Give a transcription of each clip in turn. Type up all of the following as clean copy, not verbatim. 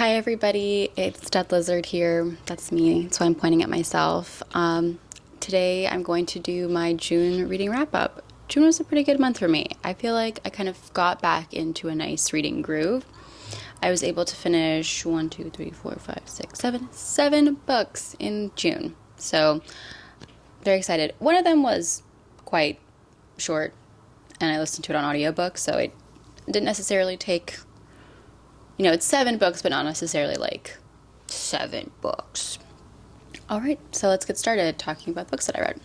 Hi everybody, it's Dead Lizard here. That's me, so I'm pointing at myself. Today I'm going to do my June reading wrap up. June was a pretty good month for me. I feel like I kind of got back into a nice reading groove. I was able to finish 7 books in June. So very excited. One of them was quite short and I listened to it on audiobook, so it didn't necessarily take, it's 7 books, but not necessarily like 7 books. All right, so let's get started talking about the books that I read.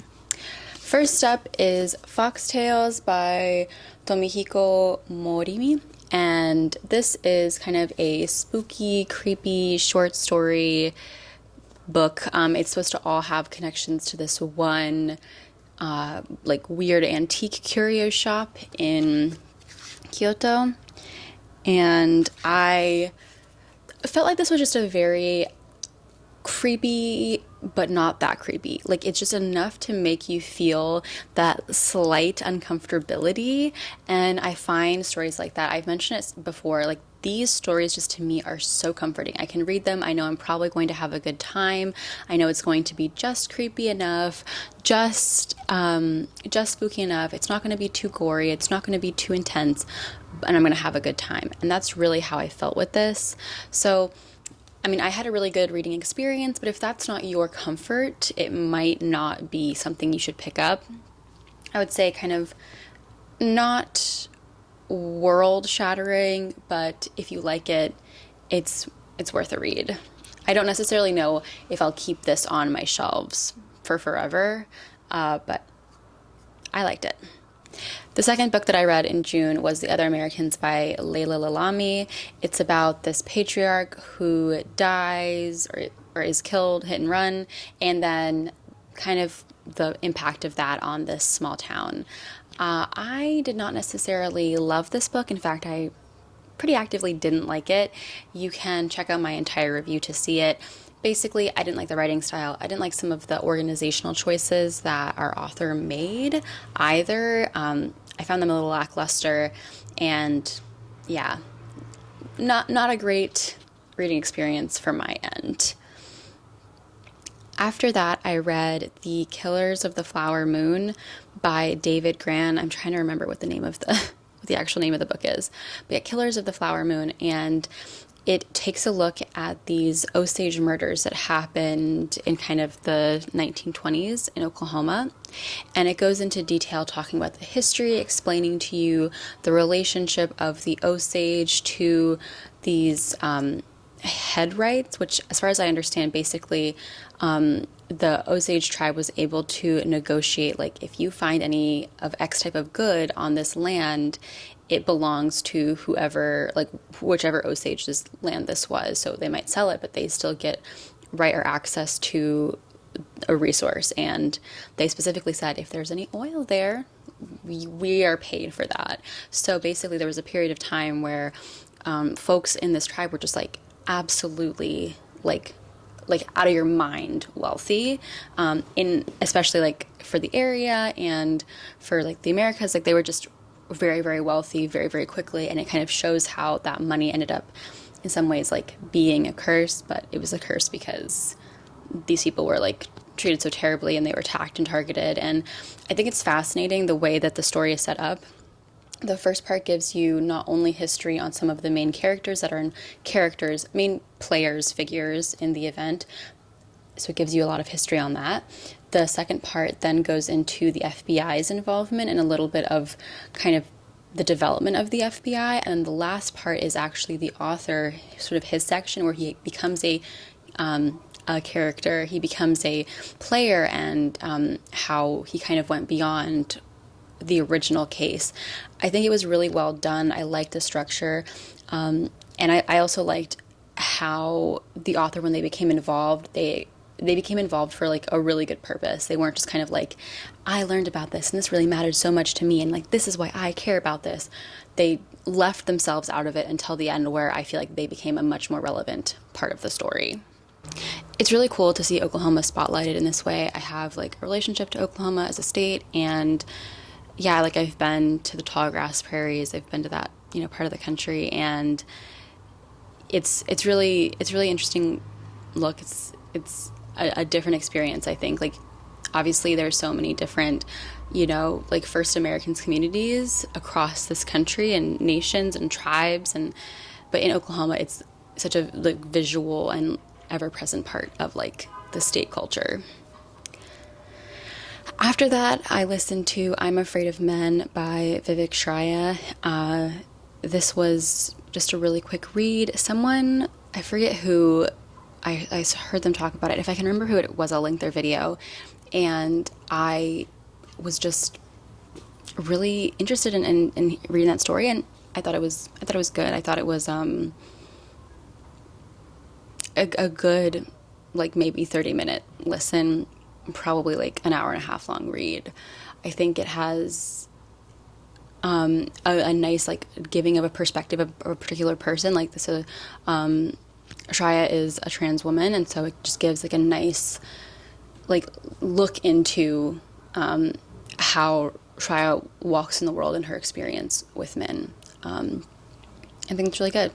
First up is Foxtales by Tomihiko Morimi, and this is kind of a spooky, creepy short story book. It's supposed to all have connections to this one like weird antique curio shop in Kyoto. And I felt like this was just a very creepy, but not that creepy. Like, it's just enough to make you feel that slight uncomfortability. And I find stories like that, I've mentioned it before, like these stories just to me are so comforting. I can read them. I know I'm probably going to have a good time. I know it's going to be just creepy enough, just spooky enough. It's not going to be too gory. It's not going to be too intense, and I'm going to have a good time. And that's really how I felt with this. So, I had a really good reading experience, but if that's not your comfort, it might not be something you should pick up. I would say kind of not world shattering, but if you like it, it's worth a read. I don't necessarily know if I'll keep this on my shelves for forever, but I liked it. The second book that I read in June was The Other Americans by Laila Lalami. It's about this patriarch who dies or is killed, hit and run, and then kind of the impact of that on this small town. I did not necessarily love this book. In fact, I pretty actively didn't like it. You can check out my entire review to see it. Basically, I didn't like the writing style. I didn't like some of the organizational choices that our author made either. I found them a little lackluster, and yeah, not a great reading experience from my end. After that, I read The Killers of the Flower Moon by David Grann. I'm trying to remember what the name of what the actual name of the book is. But yeah, Killers of the Flower Moon, and it takes a look at these Osage murders that happened in kind of the 1920s in Oklahoma. And it goes into detail talking about the history, explaining to you the relationship of the Osage to these head rights, which, as far as I understand, basically the Osage tribe was able to negotiate, like, if you find any of X type of good on this land, it belongs to whoever, like whichever Osage's land this was. So they might sell it, but they still get right or access to a resource. And they specifically said, if there's any oil there, we are paid for that. So basically there was a period of time where folks in this tribe were just like absolutely like out of your mind wealthy, in especially like for the area and for like the Americas. Like they were just very, very wealthy very, very quickly, and it kind of shows how that money ended up in some ways like being a curse, but it was a curse because these people were like treated so terribly and they were attacked and targeted. And I think it's fascinating the way that the story is set up. The first part gives you not only history on some of the main characters that are main players, figures in the event, so it gives you a lot of history on that. The second part then goes into the FBI's involvement and a little bit of kind of the development of the FBI. And the last part is actually the author, sort of his section, where he becomes a character, he becomes a player, and how he kind of went beyond the original case. I think it was really well done. I liked the structure. And I also liked how the author, when they became involved, they became involved for like a really good purpose. They weren't just kind of like, I learned about this and this really mattered so much to me and like this is why I care about this. They left themselves out of it until the end, where I feel like they became a much more relevant part of the story. It's really cool to see Oklahoma spotlighted in this way. I have like a relationship to Oklahoma as a state, and yeah, like I've been to the tall grass prairies, I've been to that, part of the country, and it's really interesting look. It's a different experience, I think. Like, obviously there's so many different, like First Americans communities across this country and nations and tribes, but in Oklahoma it's such a like visual and ever-present part of like the state culture. After that, I listened to I'm Afraid of Men by Vivek Shraya. This was just a really quick read. Someone, I forget who, I heard them talk about it. If I can remember who it was, I'll link their video. And I was just really interested in reading that story, and I thought it was good. I thought it was a good, like, maybe 30-minute listen, probably like an hour and a half long read. I think it has a nice like giving of a perspective of a particular person. Like this, Shraya is a trans woman, and so it just gives like a nice like look into how Shraya walks in the world and her experience with men. I think it's really good.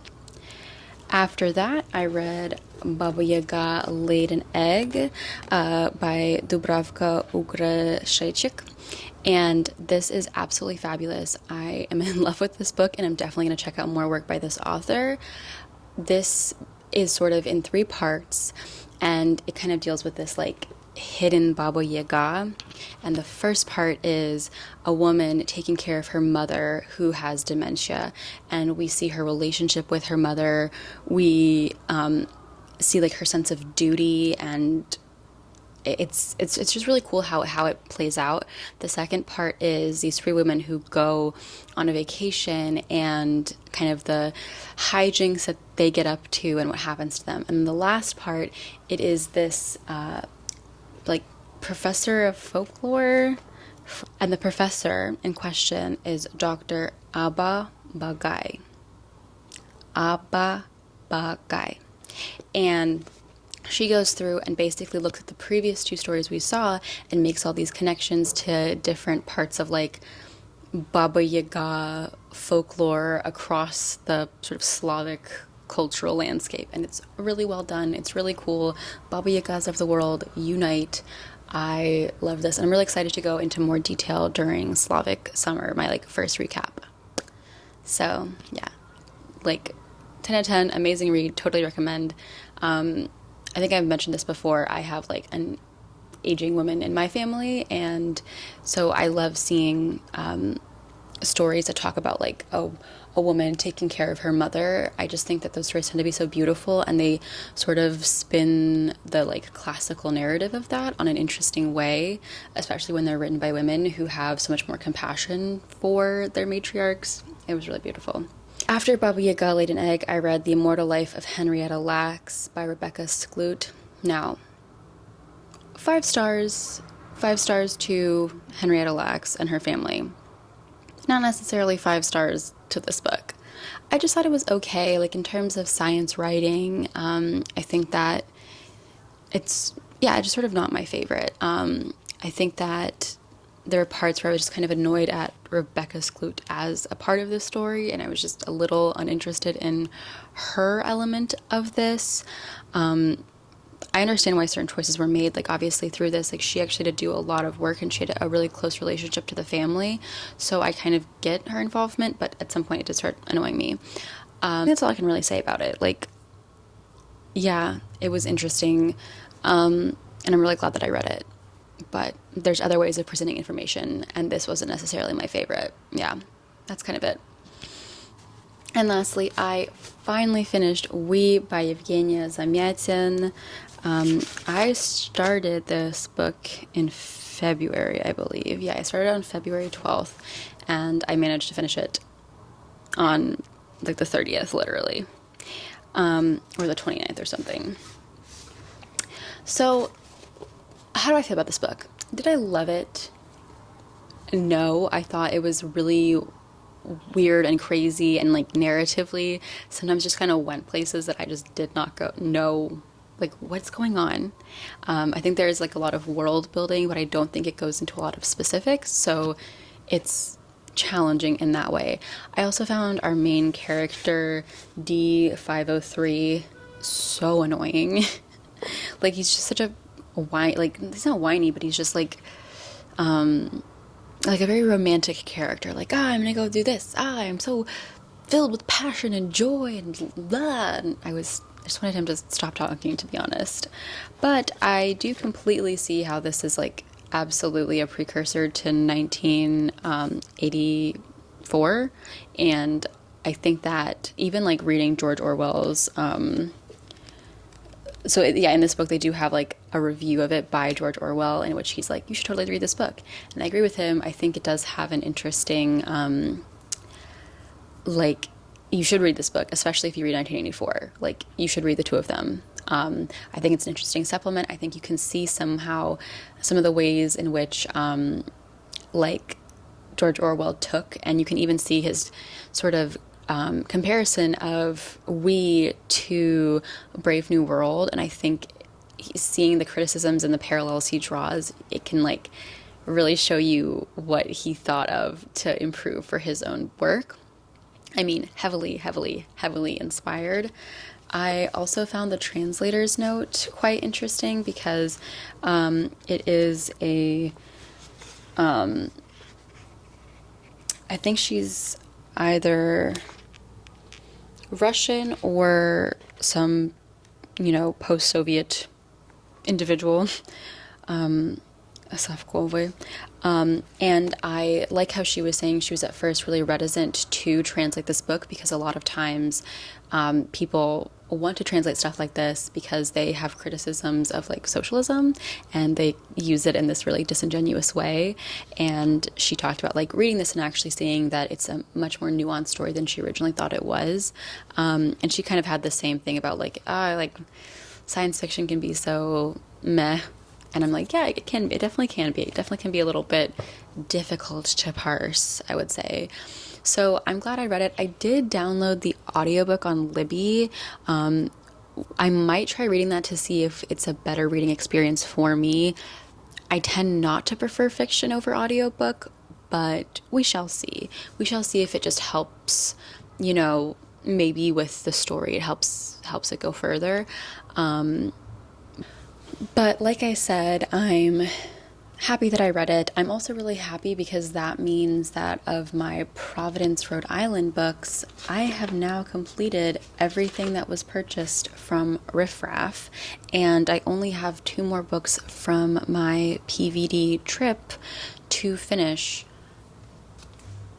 After that, I read Baba Yaga Laid an Egg by Dubravka Ugrešić. And this is absolutely fabulous. I am in love with this book, and I'm definitely going to check out more work by this author. This is sort of in 3 parts, and it kind of deals with this like hidden Baba Yaga. And the first part is a woman taking care of her mother who has dementia, and we see her relationship with her mother. We see like her sense of duty, and it's just really cool how it plays out. The second part is these 3 women who go on a vacation and kind of the hijinks that they get up to and what happens to them. And the last part, it is this like professor of folklore, and the professor in question is Dr. Abba Bagay. Abba Bagay. And she goes through and basically looks at the previous 2 stories we saw and makes all these connections to different parts of like Baba Yaga folklore across the sort of Slavic cultural landscape. And it's really well done. It's really cool. Baba Yagas of the world, unite. I love this. And I'm really excited to go into more detail during Slavic summer, my like first recap. So yeah, like 10 out of 10, amazing read, totally recommend. I think I've mentioned this before. I have like an aging woman in my family, and so I love seeing stories that talk about like a woman taking care of her mother. I just think that those stories tend to be so beautiful, and they sort of spin the like classical narrative of that on an interesting way, especially when they're written by women who have so much more compassion for their matriarchs. It was really beautiful. After Baba Yaga Laid an Egg, I read The Immortal Life of Henrietta Lacks by Rebecca Skloot. Now, 5 stars. 5 stars to Henrietta Lacks and her family. Not necessarily 5 stars to this book. I just thought it was okay. Like in terms of science writing, I think that it's just sort of not my favorite. I think that there are parts where I was just kind of annoyed at Rebecca Skloot as a part of this story, and I was just a little uninterested in her element of this. I understand why certain choices were made. Like obviously through this, like she actually had to do a lot of work, and she had a really close relationship to the family. So I kind of get her involvement, but at some point it did start annoying me. That's all I can really say about it. Like, yeah, it was interesting. And I'm really glad that I read it. But there's other ways of presenting information, and this wasn't necessarily my favorite. Yeah, that's kind of it. And lastly, I finally finished We by Yevgeny Zamyatin. I started this book in February, I believe. Yeah, I started on February 12th, and I managed to finish it on like the 30th, literally, or the 29th or something. So how do I feel about this book? Did I love it? No, I thought it was really weird and crazy, and like narratively sometimes just kind of went places that I just did not know like what's going on. I think there's like a lot of world building, but I don't think it goes into a lot of specifics, so it's challenging in that way. I also found our main character, D503, so annoying. Like, he's just such a whine, like, he's not whiny, but he's just like a very romantic character. Like, I'm gonna go do this. I'm so filled with passion and joy and blah. And I just wanted him to stop talking, to be honest. But I do completely see how this is like absolutely a precursor to 1984, and I think that even like reading George Orwell's in this book they do have like a review of it by George Orwell, in which he's like, you should totally read this book, and I agree with him. I think it does have an interesting like, you should read this book, especially if you read 1984. Like, you should read the two of them. I think it's an interesting supplement. I think you can see somehow some of the ways in which like George Orwell took, and you can even see his sort of comparison of We to Brave New World. And I think seeing the criticisms and the parallels he draws, it can like really show you what he thought of to improve for his own work. I mean, heavily, heavily, heavily inspired. I also found the translator's note quite interesting because it is I think she's either Russian or some, post-Soviet individual, Safkovy. And I like how she was saying she was at first really reticent to translate this book, because a lot of times people want to translate stuff like this because they have criticisms of like socialism, and they use it in this really disingenuous way. And she talked about like reading this and actually seeing that it's a much more nuanced story than she originally thought it was. And she kind of had the same thing about like science fiction can be so meh. And I'm like, yeah, it can be. It definitely can be. It definitely can be a little bit difficult to parse, I would say. So I'm glad I read it. I did download the audiobook on Libby. I might try reading that to see if it's a better reading experience for me. I tend not to prefer fiction over audiobook, but we shall see. We shall see if it just helps, maybe with the story. It helps it go further. But like I said, I'm happy that I read it. I'm also really happy because that means that of my Providence, Rhode Island books, I have now completed everything that was purchased from Riff Raff, and I only have 2 more books from my PVD trip to finish,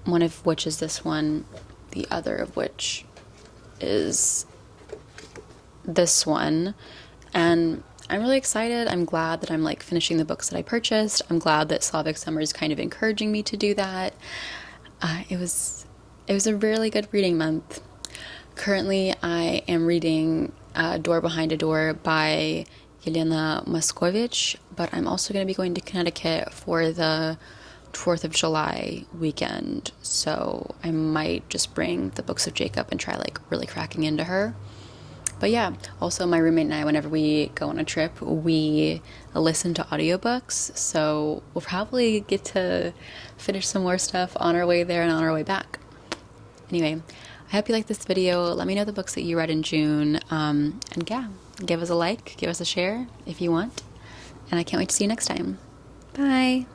one of which is this one, the other of which is this one. And I'm really excited. I'm glad that I'm like finishing the books that I purchased. I'm glad that Slavic Summer is kind of encouraging me to do that. It was a really good reading month. Currently, I am reading Door Behind a Door by Yelena Moskovich, but I'm also going to be going to Connecticut for the 4th of July weekend, so I might just bring the books of Jacob and try like really cracking into her. But yeah, also my roommate and I, whenever we go on a trip, we listen to audiobooks, so we'll probably get to finish some more stuff on our way there and on our way back. Anyway, I hope you liked this video. Let me know the books that you read in June, and yeah, give us a like, give us a share if you want, and I can't wait to see you next time. Bye!